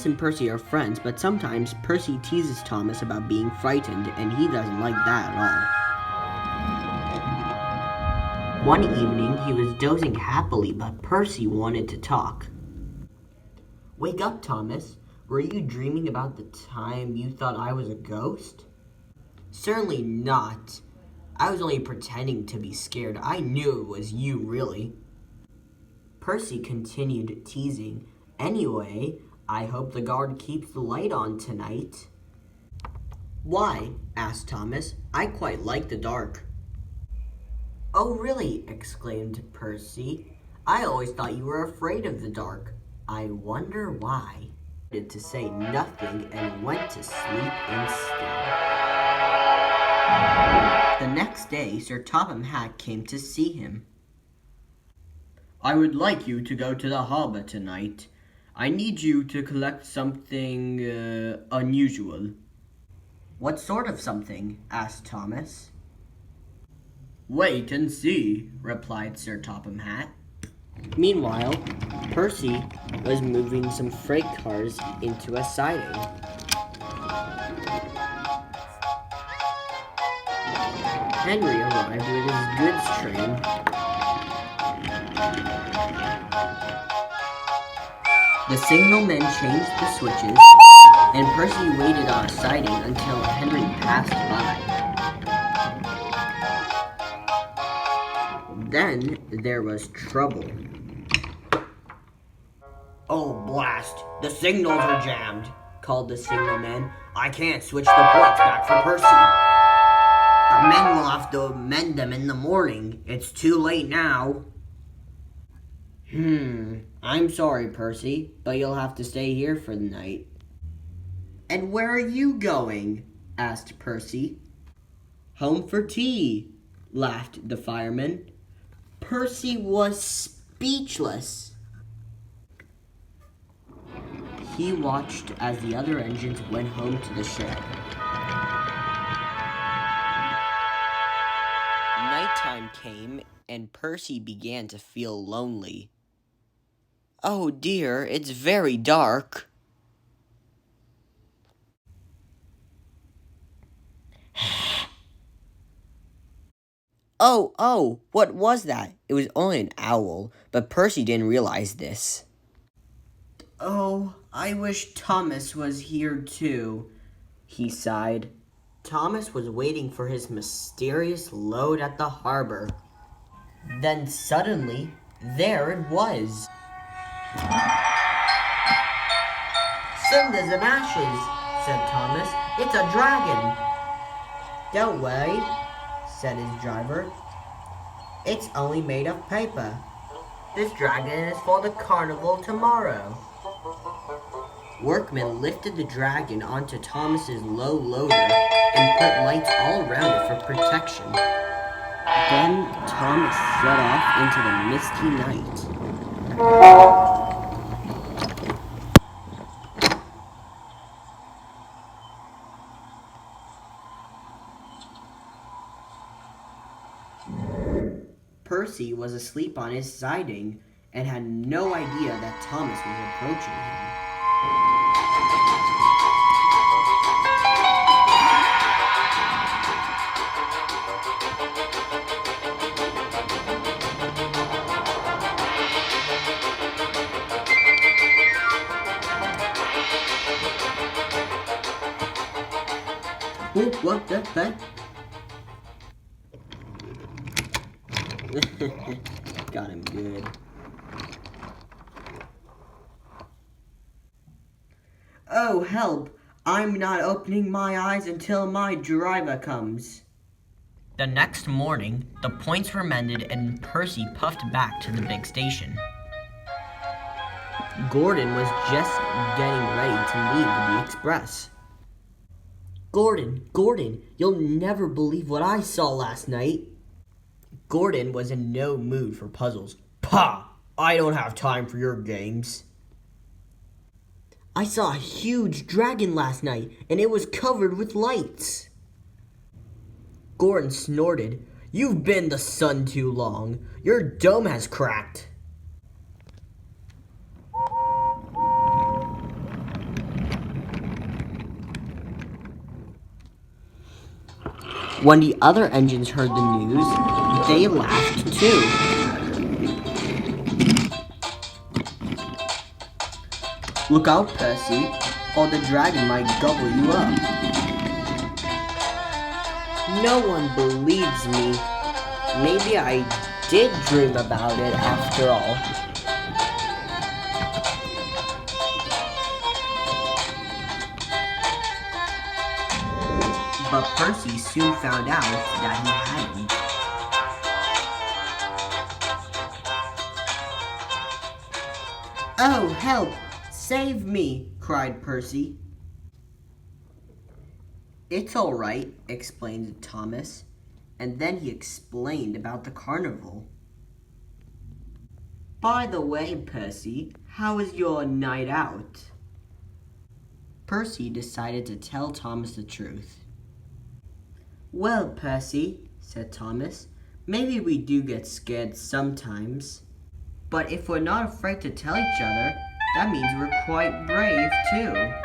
Thomas and Percy are friends, but sometimes Percy teases Thomas about being frightened, and he doesn't like that at all. One evening, he was dozing happily, but Percy wanted to talk. "Wake up, Thomas. Were you dreaming about the time you thought I was a ghost?" "Certainly not. I was only pretending to be scared. I knew it was you, really." Percy continued teasing. "Anyway, I hope the guard keeps the light on tonight." "Why?" asked Thomas. "I quite like the dark." "Oh, really?" exclaimed Percy. "I always thought you were afraid of the dark. I wonder why." He decided to say nothing and went to sleep instead. The next day, Sir Topham Hatt came to see him. "I would like you to go to the harbor tonight. I need you to collect something unusual." "What sort of something?" asked Thomas. "Wait and see," replied Sir Topham Hatt. Meanwhile, Percy was moving some freight cars into a siding. Henry arrived with his goods train. The signalman changed the switches, and Percy waited on a siding until Henry passed by. Then there was trouble. "Oh, blast! The signals are jammed," called the signalman. "I can't switch the points back for Percy. The men will have to mend them in the morning. It's too late now." I'm sorry, Percy, but you'll have to stay here for the night." "And where are you going?" asked Percy. "Home for tea," laughed the fireman. Percy was speechless. He watched as the other engines went home to the shed. Nighttime came, and Percy began to feel lonely. "Oh dear, it's very dark." Oh, what was that? It was only an owl, but Percy didn't realize this. "Oh, I wish Thomas was here too," he sighed. Thomas was waiting for his mysterious load at the harbor. Then suddenly, there it was. "Cinders and ashes," said Thomas. "It's a dragon." "Don't worry," said his driver. "It's only made of paper. This dragon is for the carnival tomorrow." Workmen lifted the dragon onto Thomas's low loader and put lights all around it for protection. Then Thomas set off into the misty night. Percy was asleep on his siding and had no idea that Thomas was approaching him. What the heck? Got him good. "Oh, help! I'm not opening my eyes until my driver comes." The next morning, the points were mended and Percy puffed back to the big station. Gordon was just getting ready to leave the express. Gordon, you'll never believe what I saw last night." Gordon was in no mood for puzzles. "Pah! I don't have time for your games." "I saw a huge dragon last night, and it was covered with lights." Gordon snorted. "You've been in the sun too long. Your dome has cracked." When the other engines heard the news, they laughed too. Look out, Percy, or the dragon might gobble you up. No one believes me. Maybe I did dream about it after all. But Percy soon found out that he hadn't. Oh, help! Save me! Cried Percy. It's all right, explained Thomas, and then he explained about the carnival. By the way, Percy, how was your night out? Percy decided to tell Thomas the truth. Well, Percy, said Thomas, maybe we do get scared sometimes. But if we're not afraid to tell each other, that means we're quite brave, too.